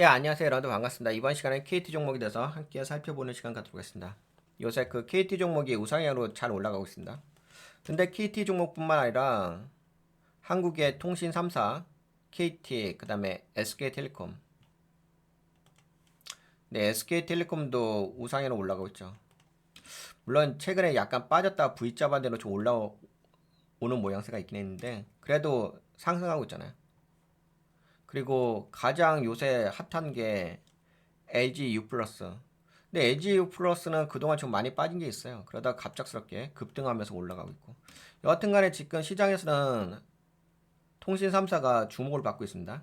예, 안녕하세요. 여러분 반갑습니다. 이번 시간에 KT 종목에 대해서 함께 살펴보는 시간 갖도록 하겠습니다. 요새 그 KT 종목이 우상향으로 잘 올라가고 있습니다. 근데 KT 종목뿐만 아니라 한국의 통신 3사, KT, 그 다음에 SK텔레콤. 네, SK텔레콤도 우상향으로 올라가고 있죠. 물론 최근에 약간 빠졌다 V자 반대로 좀 올라오는 모양새가 있긴 했는데 그래도 상승하고 있잖아요. 그리고 가장 요새 핫한 게 LG U 플러스. 근데 LG U 플러스는 그동안 좀 많이 빠진 게 있어요. 그러다가 갑작스럽게 급등하면서 올라가고 있고. 여하튼간에 지금 시장에서는 통신 3사가 주목을 받고 있습니다.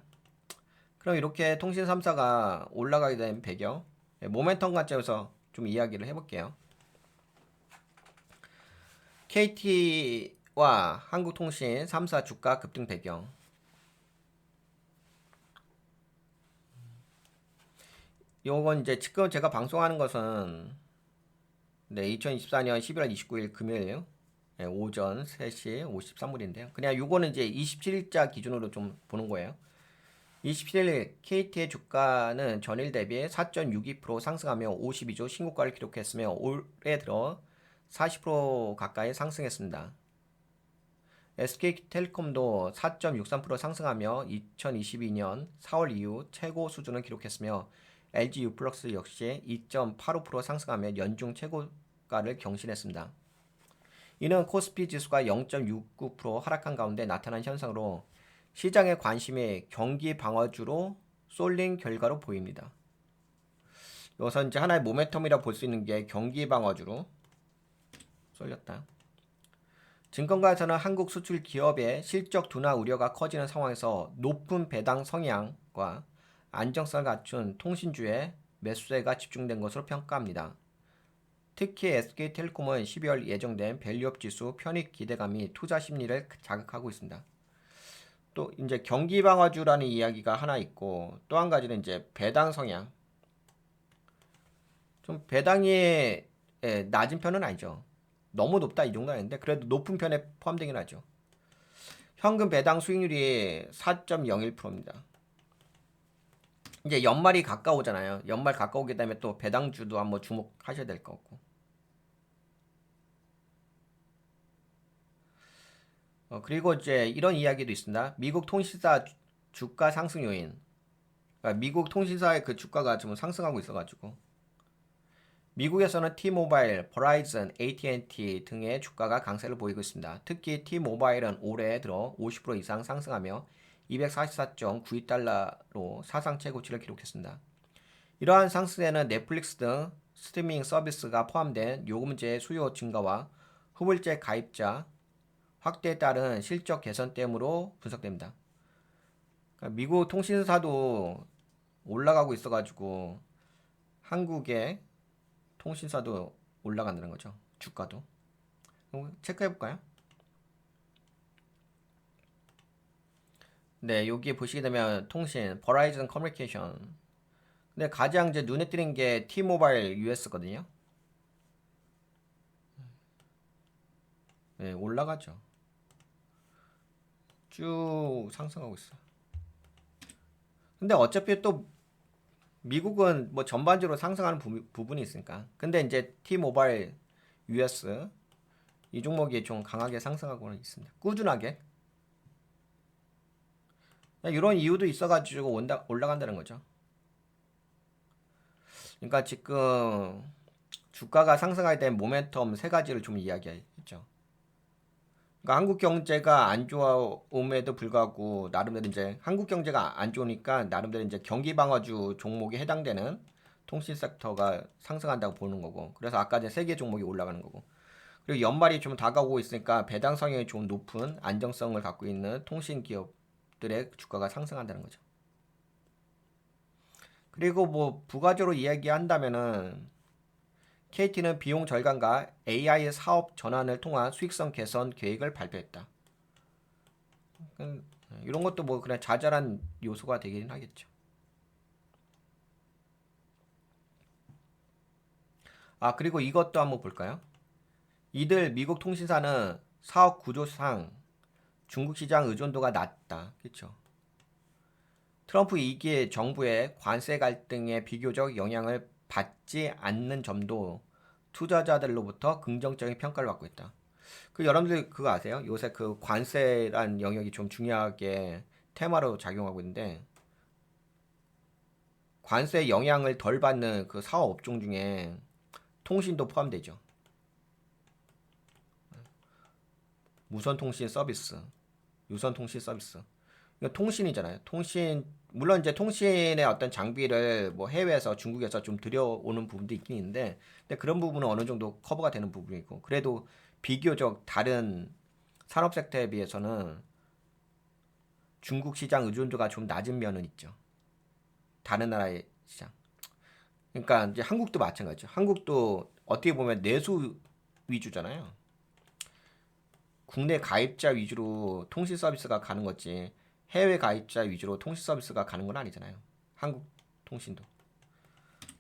그럼 이렇게 통신 3사가 올라가게 된 배경, 모멘텀 관점에서 좀 이야기를 해볼게요. KT와 한국통신 3사 주가 급등 배경. 요건 이제 지금 제가 방송하는 것은 2024년 11월 29일 금요일 오전 3시 53분인데요. 그냥 요거는 이제 27일자 기준으로 좀 보는 거예요. 27일 KT의 주가는 전일 대비 4.62% 상승하며 52조 신고가를 기록했으며 올해 들어 40% 가까이 상승했습니다. SK텔레콤도 4.63% 상승하며 2022년 4월 이후 최고 수준을 기록했으며 LG U+ 역시 2.85% 상승하며 연중 최고가를 경신했습니다. 이는 코스피 지수가 0.69% 하락한 가운데 나타난 현상으로 시장의 관심이 경기 방어주로 쏠린 결과로 보입니다. 우선 이제 하나의 모멘텀이라 볼 수 있는 게 경기 방어주로 쏠렸다. 증권가에서는 한국 수출 기업의 실적 둔화 우려가 커지는 상황에서 높은 배당 성향과 안정성을 갖춘 통신주의 매수세가 집중된 것으로 평가합니다. 특히 SK텔레콤은 12월 예정된 밸류업 지수 편입 기대감이 투자 심리를 자극하고 있습니다. 또 이제 경기 방어주라는 이야기가 하나 있고 또 한 가지는 이제 배당 성향. 좀 배당이 낮은 편은 아니죠. 너무 높다 이 정도는 아닌데 그래도 높은 편에 포함되긴 하죠. 현금 배당 수익률이 4.01%입니다. 이제 연말이 가까우잖아요. 연말 가까우게 되면 또 배당주도 한번 주목하셔야 될 것 같고. 그리고 이제 이런 이야기도 있습니다. 미국 통신사 주가 상승 요인. 그러니까 미국 통신사의 그 주가가 좀 상승하고 있어가지고. 미국에서는 T-모바일, 버라이즌, AT&T 등의 주가가 강세를 보이고 있습니다. 특히 T-모바일은 올해 들어 50% 이상 상승하며 244.92달러로 사상 최고치를 기록했습니다. 이러한 상승에는 넷플릭스 등 스트리밍 서비스가 포함된 요금제 수요 증가와 후불제 가입자 확대에 따른 실적 개선 때문으로 분석됩니다. 그러니까 미국 통신사도 올라가고 있어가지고 한국의 통신사도 올라간다는 거죠. 주가도. 체크해 볼까요? 네, 여기 보시게 되면 통신, 버라이즌 커뮤니케이션. 근데 가장 이제 눈에 띄는 게 T-모바일 US거든요. 네, 올라가죠. 쭉 상승하고 있어. 근데 어차피 또 미국은 뭐 전반적으로 상승하는 부분이 있으니까. 근데 이제 T-모바일 US 이 종목이 좀 강하게 상승하고는 있습니다. 꾸준하게. 이런 이유도 있어가지고 올라간다는 거죠. 그러니까 지금 주가가 상승하게 된 모멘텀 세 가지를 좀 이야기했죠. 그러니까 한국 경제가 안 좋음에도 불구하고 나름대로 이제 한국 경제가 안 좋으니까 나름대로 이제 경기 방어주 종목에 해당되는 통신 섹터가 상승한다고 보는 거고. 그래서 아까 전에 세 개 종목이 올라가는 거고. 그리고 연말이 좀 다가오고 있으니까 배당 성향이 좀 높은 안정성을 갖고 있는 통신 기업들의 주가가 상승한다는 거죠. 그리고 뭐 부가적으로 이야기한다면은 KT는 비용 절감과 AI 사업 전환을 통한 수익성 개선 계획을 발표했다. 이런 것도 뭐 그냥 자잘한 요소가 되긴 하겠죠. 아, 그리고 이것도 한번 볼까요? 이들 미국 통신사는 사업 구조상 중국 시장 의존도가 낮다. 그렇죠? 트럼프 2기 정부의 관세 갈등에 비교적 영향을 받지 않는 점도 투자자들로부터 긍정적인 평가를 받고 있다. 그 여러분들 그거 아세요? 요새 그 관세란 영역이 좀 중요하게 테마로 작용하고 있는데 관세 영향을 덜 받는 그 사업 업종 중에 통신도 포함되죠. 무선 통신 서비스, 유선 통신 서비스. 이거 통신이잖아요. 통신 물론 이제 통신의 어떤 장비를 뭐 해외에서 중국에서 좀 들여오는 부분도 있긴 있는데, 근데 그런 부분은 어느 정도 커버가 되는 부분이고, 그래도 비교적 다른 산업 섹터에 비해서는 중국 시장 의존도가 좀 낮은 면은 있죠. 다른 나라의 시장. 그러니까 이제 한국도 마찬가지죠. 한국도 어떻게 보면 내수 위주잖아요. 국내 가입자 위주로 통신 서비스가 가는 거지 해외 가입자 위주로 통신 서비스가 가는 건 아니잖아요. 한국 통신도.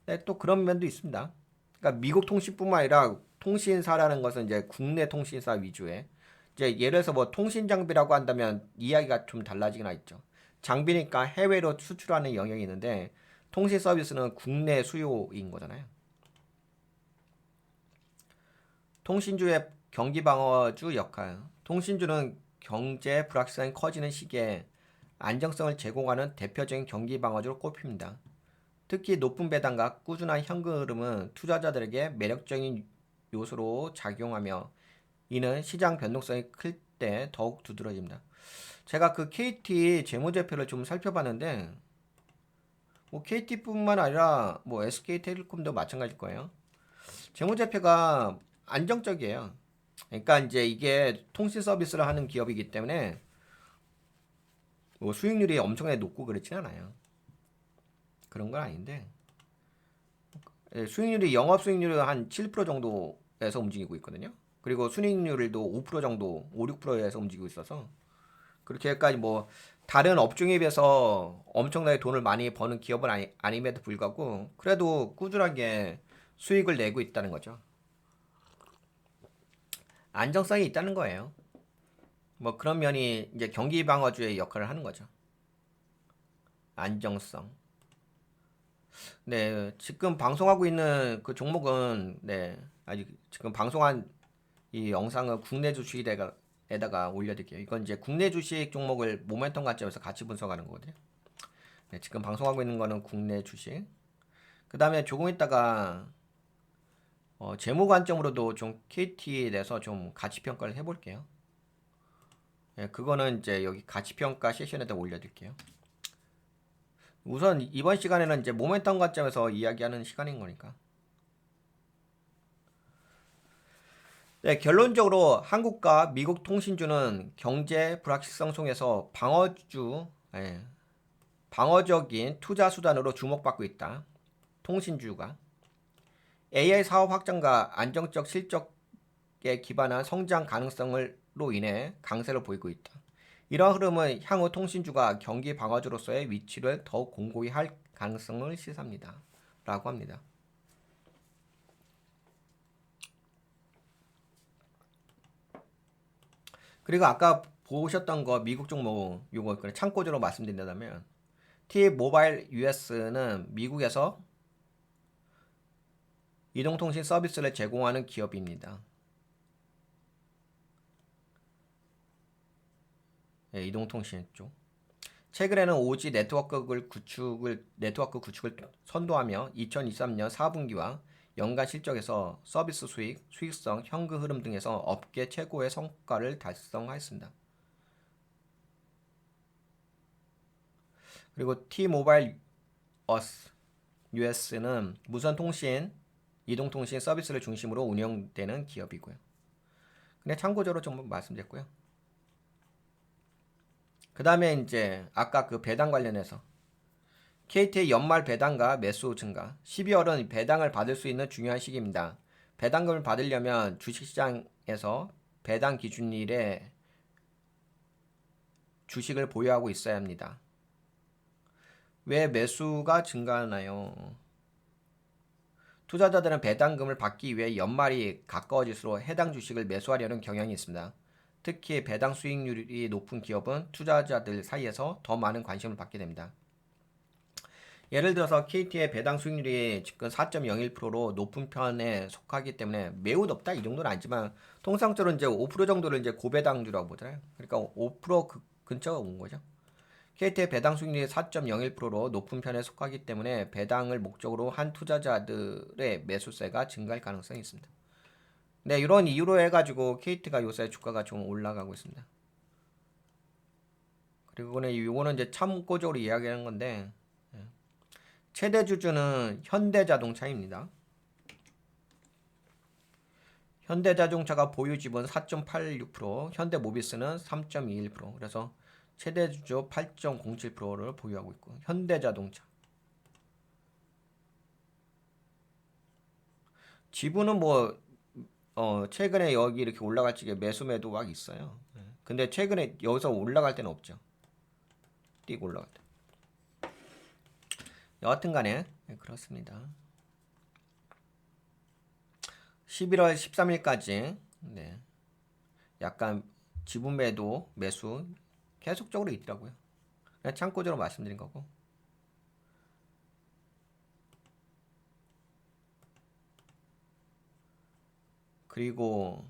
네, 또 그런 면도 있습니다. 그러니까 미국 통신뿐만 아니라 통신사라는 것은 이제 국내 통신사 위주의 이제 예를 들어서 뭐 통신 장비라고 한다면 이야기가 좀 달라지긴 하죠. 장비니까 해외로 수출하는 영역이 있는데 통신 서비스는 국내 수요인 거잖아요. 통신주의 경기 방어주 역할. 통신주는 경제 불확실성이 커지는 시기에 안정성을 제공하는 대표적인 경기 방어주로 꼽힙니다. 특히 높은 배당과 꾸준한 현금 흐름은 투자자들에게 매력적인 요소로 작용하며 이는 시장 변동성이 클 때 더욱 두드러집니다. 제가 그 KT 재무제표를 좀 살펴봤는데 뭐 KT뿐만 아니라 뭐 SK텔레콤도 마찬가지일 거예요. 재무제표가 안정적이에요. 그러니까 이제 이게 통신 서비스를 하는 기업이기 때문에 뭐 수익률이 엄청나게 높고 그렇진 않아요. 그런 건 아닌데 수익률이 영업 수익률이 한 7% 정도에서 움직이고 있거든요. 그리고 순이익률도 5% 정도, 5, 6%에서 움직이고 있어서 그렇게까지 뭐 다른 업종에 비해서 엄청나게 돈을 많이 버는 기업은 아님에도 불구하고 그래도 꾸준하게 수익을 내고 있다는 거죠. 안정성이 있다는 거예요. 뭐 그런 면이 이제 경기 방어주의 역할을 하는 거죠. 안정성. 네, 지금 방송하고 있는 그 종목은 네, 아직 지금 방송한 이 영상은 국내 주식에다가 올려드릴게요. 이건 이제 국내 주식 종목을 모멘텀 관점에서 같이 분석하는 거거든요. 네, 지금 방송하고 있는 거는 국내 주식. 그 다음에 조금 있다가 재무 관점으로도 좀 KT에 대해서 좀 가치 평가를 해볼게요. 네, 그거는 이제 여기 가치 평가 세션에다 올려드릴게요. 우선 이번 시간에는 이제 모멘텀 관점에서 이야기하는 시간인 거니까. 네, 결론적으로 한국과 미국 통신주는 경제 불확실성 속에서 방어적인 투자 수단으로 주목받고 있다. 통신주가 AI 사업 확장과 안정적 실적에 기반한 성장 가능성으로 인해 강세를 보이고 있다. 이러한 흐름은 향후 통신주가 경기 방어주로서의 위치를 더욱 공고히 할 가능성을 시사합니다. 라고 합니다. 그리고 아까 보셨던 거 미국 종목 요거 참고적으로 말씀드린다면 T-모바일 US는 미국에서 이동통신 서비스를 제공하는 기업입니다. 네, 이동통신 쪽. 최근에는 5G 네트워크 구축을 선도하며 2023년 4분기와 연간 실적에서 서비스 수익, 수익성, 현금 흐름 등에서 업계 최고의 성과를 달성하였습니다. 그리고 T-모바일 US는 무선 통신, 이동통신 서비스를 중심으로 운영되는 기업이고요. 근데 참고적으로 좀 말씀드렸고요. 그 다음에 이제 아까 그 배당 관련해서 KT의 연말 배당과 매수 증가. 12월은 배당을 받을 수 있는 중요한 시기입니다. 배당금을 받으려면 주식시장에서 배당 기준일에 주식을 보유하고 있어야 합니다. 왜 매수가 증가하나요? 투자자들은 배당금을 받기 위해 연말이 가까워질수록 해당 주식을 매수하려는 경향이 있습니다. 특히 배당 수익률이 높은 기업은 투자자들 사이에서 더 많은 관심을 받게 됩니다. 예를 들어서 KT의 배당 수익률이 지금 4.01%로 높은 편에 속하기 때문에 매우 높다 이 정도는 아니지만 통상적으로 이제 5% 정도를 이제 고배당주라고 보잖아요. 그러니까 5% 근처가 온 거죠. KT의 배당 수익률이 4.01%로 높은 편에 속하기 때문에 배당을 목적으로 한 투자자들의 매수세가 증가할 가능성이 있습니다. 네, 이런 이유로 해가지고 KT가 요새 주가가 좀 올라가고 있습니다. 그리고 이거는 이제 참고적으로 이야기하는 건데 최대 주주는 현대자동차입니다. 현대자동차가 보유 지분 4.86%, 현대모비스는 3.21%. 그래서 최대 주주 8.07%를 보유하고 있고 현대자동차. 지분은 뭐 최근에 여기 이렇게 올라갈 적에 매수 매도 막 있어요. 근데 최근에 여기서 올라갈 때는 없죠. 뛰고 올라갈 때. 여하튼간에 그렇습니다. 11월 13일까지 약간 지분 매도 매수 계속적으로 있더라고요. 그냥 참고적으로 말씀드린 거고. 그리고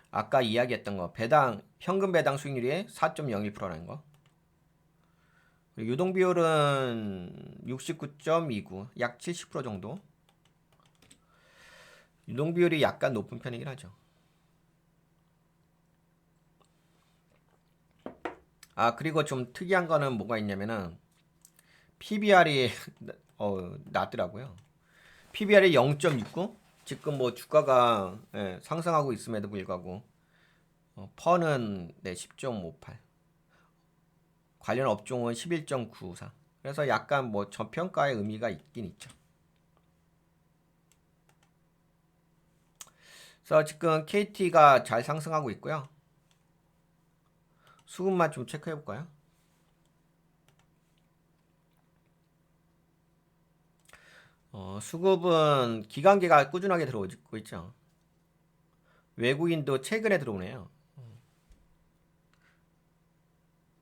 아까 이야기했던 거 배당 현금 배당 수익률이 4.01%라는 거. 유동 비율은 69.29, 약 70% 정도. 유동 비율이 약간 높은 편이긴 하죠. 아, 그리고 좀 특이한 거는 뭐가 있냐면은 PBR이 낮더라고요. PBR이 0.69? 지금 뭐 주가가 상승하고 있음에도 불구하고 퍼는 10.58. 관련 업종은 11.94. 그래서 약간 뭐 저평가의 의미가 있긴 있죠. 그래서 지금 KT가 잘 상승하고 있고요. 수급만 좀 체크해 볼까요? 수급은 기관계가 꾸준하게 들어오고 있죠. 외국인도 최근에 들어오네요.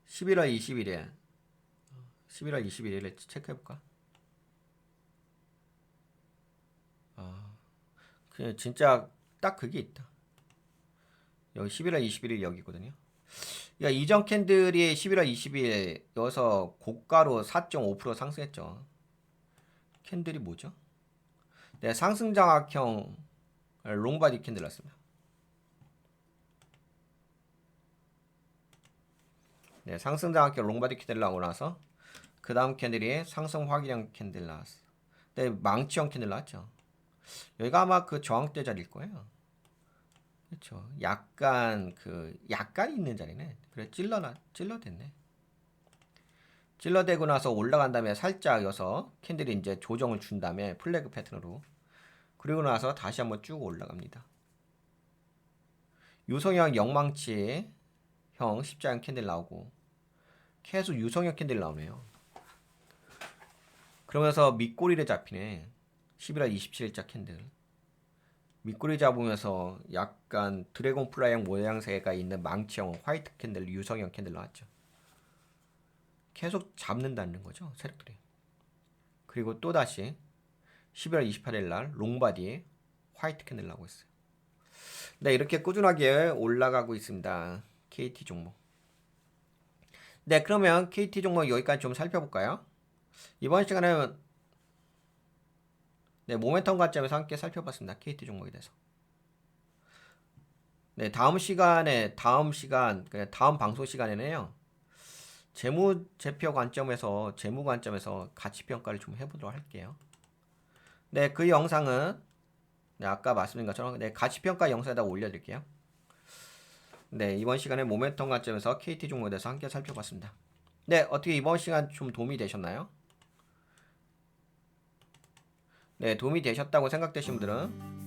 11월 20일에 11월 21일에 체크해 볼까? 그 진짜 딱 그게 있다. 여기 11월 21일 여기거든요. 그러니까 이전 캔들이 11월 20일 여기서 고가로 4.5% 상승했죠. 캔들이 뭐죠? 네, 상승장악형 롱바디 캔들 났습니다. 네, 상승장악형 롱바디 캔들 나오고 나서 그 다음 캔들이 상승 확인형 캔들 나왔어. 네, 망치형 캔들 나왔죠. 여기가 아마 그 저항대 자리일 거예요. 그렇죠. 약간 있는 자리네. 그래 찔러댔네. 찔러대고 나서 올라간 다음에 살짝 여서 캔들이 이제 조정을 준 다음에 플래그 패턴으로 그리고 나서 다시 한번 쭉 올라갑니다. 유성형 영망치형 십자형 캔들 나오고 계속 유성형 캔들 나오네요. 그러면서 밑꼬리를 잡히네. 11월 27일자 캔들. 밑꼬리 잡으면서 약간 드래곤 플라이형 모양새가 있는 망치형 화이트 캔들 유성형 캔들 나왔죠. 계속 잡는다는 거죠, 세력들이. 그리고 또다시 11월 28일 날 롱바디 화이트 캔들 나오고 있어요. 네, 이렇게 꾸준하게 올라가고 있습니다. KT 종목. 네, 그러면 KT 종목 여기까지 좀 살펴볼까요? 이번 시간에는 모멘텀 관점에서 함께 살펴봤습니다. KT 종목에 대해서. 네, 다음 방송 시간에는요. 재무 관점에서 가치 평가를 좀 해보도록 할게요. 네, 그 영상은 아까 말씀드린 것처럼 가치 평가 영상에다 올려드릴게요. 네, 이번 시간에 모멘텀 관점에서 KT 종목에 대해서 함께 살펴봤습니다. 네, 어떻게 이번 시간 좀 도움이 되셨나요? 네, 도움이 되셨다고 생각되신 분들은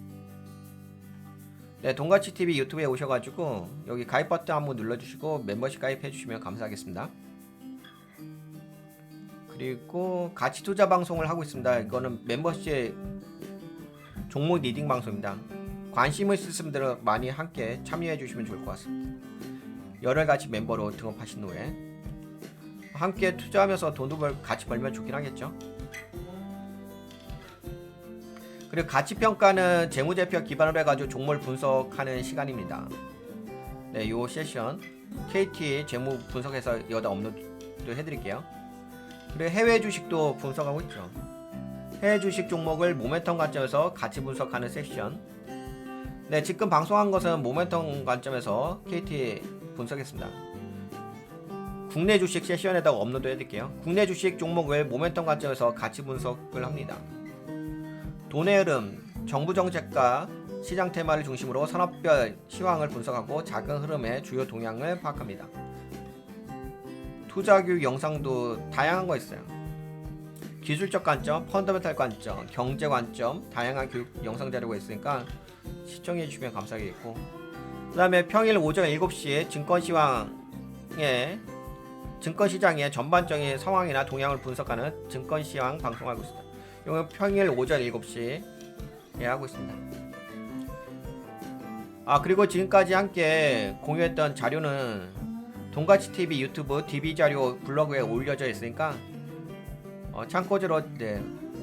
동가치TV 유튜브에 오셔가지고 여기 가입 버튼 한번 눌러주시고 멤버십 가입해주시면 감사하겠습니다. 그리고 가치투자 방송을 하고 있습니다. 이거는 멤버십 종목 리딩 방송입니다. 관심 있으신 분들은 많이 함께 참여해 주시면 좋을 것 같습니다. 열흘같이 멤버로 등록하신 후에 함께 투자하면서 돈도 같이 벌면 좋긴 하겠죠. 그리고 가치평가는 재무제표 기반으로 해가지고 종목을 분석하는 시간입니다. 네, 요 세션 KT 재무 분석해서 여기다 업로드 해드릴게요. 그리고 해외 주식도 분석하고 있죠. 해외 주식 종목을 모멘텀 관점에서 같이 분석하는 세션. 네, 지금 방송한 것은 모멘텀 관점에서 KT 분석했습니다. 국내 주식 세션에다가 업로드 해드릴게요. 국내 주식 종목을 모멘텀 관점에서 같이 분석을 합니다. 돈의 흐름, 정부 정책과 시장 테마를 중심으로 산업별 시황을 분석하고 작은 흐름의 주요 동향을 파악합니다. 투자 교육 영상도 다양한 거 있어요. 기술적 관점, 펀더멘탈 관점, 경제 관점, 다양한 교육 영상 자료가 있으니까 시청해 주시면 감사하겠고, 그 다음에 평일 오전 7시에 증권시장의 전반적인 상황이나 동향을 분석하는 증권시황 방송하고 있습니다. 이건 평일 오전 7시에 하고 있습니다. 그리고 지금까지 함께 공유했던 자료는 돈가치TV 유튜브 DB자료 블로그에 올려져 있으니까 참고자로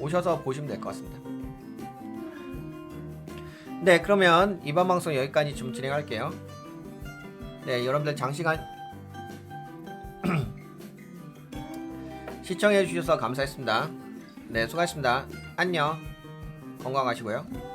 오셔서 보시면 될 것 같습니다. 네, 그러면 이번 방송 여기까지 좀 진행할게요. 네, 여러분들 장시간 시청해 주셔서 감사했습니다. 네, 수고하셨습니다. 안녕. 건강하시고요.